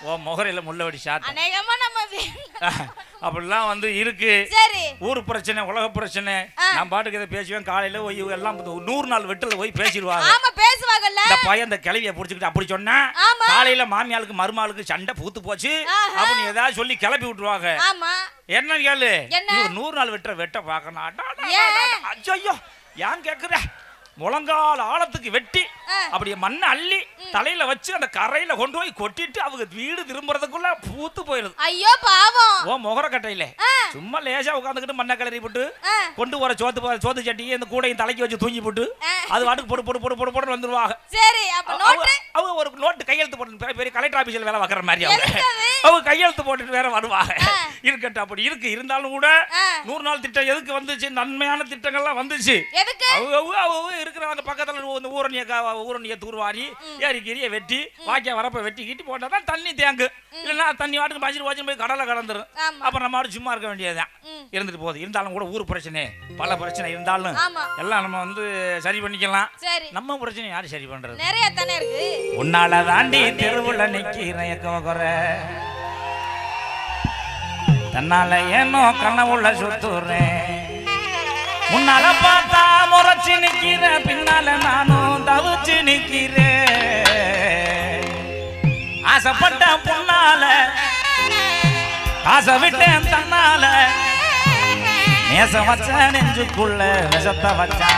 ஓ முகரையில முள்ளவடி சாத்து அநேகமா நம்ம அப்படிலாம் வந்து இருக்கு. சரி. ஊர் பிரச்சனை உலக பிரச்சனை நான் பாட்டுக்கு இதை பேசுவேன். காலையில போய் எல்லாம் 100 நாள் வெட்டில போய் பேசிடுவாங்க. ஆமா பேசுவாங்கல்ல. இந்த பையன் இந்த கிளவியை புடிச்சுக்கிட்டு அப்படி சொன்னா காலையில மாமியாளுக்கு மருமாளுக்கு சண்டை பூத்து போச்சு அப்படின்னு ஏதாவது சொல்லி கிளப்பி விட்டுருவாங்க. ஆமா என்ன கேளு 100 நாள் வெட்ட பார்க்கணும். ஐயோ ஏன் கேக்குற முழங்கால் ஆழத்துக்கு வெட்டி அப்படியே மண்ணை அள்ளி தலையில வச்சு அந்த கரையில கொண்டு போய் கொட்டிட்டு அவங்க வீடு திரும்புறதுக்குள்ள பூத்து போயிருது. ஐயோ பாவம். ஓ முகர கட்டையில சும்மா லேசா உட்காந்துக்கிட்டு மண்ணை கிளறி போட்டு கொண்டு போற சோத்து சட்டியை இந்த கூடையும் தலைக்கு வச்சு தூங்கி போட்டு அது வாட்டுக்கு போட்டு வந்துருவாங்க. சரி அப்ப நோட்டு அவங்க ஒரு நோட்டு கையெழுத்து போட்டு பெரிய கலெக்டர் ஆபீஸ்ல வேலை வைக்கிற மாதிரி அவங்க கையெழுத்து போட்டுட்டு வேற வருவாங்க. இருக்கட்டும் அப்படி இருக்கு. இருந்தாலும் கூட 100 நாள் திட்டம் எதுக்கு வந்துச்சு? நன்மையான திட்டங்கள்லாம் வந்துச்சு. அவங்க இருக்கிற அந்த பக்கத்துல ஊரணிய தூர்வாரி ஏரிக்கீரியை வெட்டி வாக்கிய வரப்ப வெட்டி கீட்டி போட்டாதான் தண்ணி தேங்கு. இல்லைன்னா தண்ணி வாட்டுக்கு பாய்ச்சிட்டு வாட்சி போய் கடலை கலந்துரும். அப்புறம் நம்ம சும்மா இருக்க வேண்டியதுதான். இருந்துட்டு போகுது. இருந்தாலும் கூட ஊர் பிரச்சனை பல பிரச்சனை இருந்தாலும் எல்லாம் நம்ம வந்து சரி பண்ணிக்கலாம். நம்ம பிரச்சனை யாரு சரி பண்றது? நிறைய தானே இருக்கு. உன்னால தாண்டி தெருவுல நிக்கிறேன் தன்னால ஏனோ கனவுள்ள சுத்துறேன். முன்னால பார்த்தா முறைச்சு நிக்கிற பின்னால நானும் தவிச்சு நிக்கிறேன். ஆசைப்பட்ட பொண்ணால ஆசை விட்டேன் தன்னால நேசம் வச்ச நெஞ்சுக்குள்ள விஷத்தை வச்சா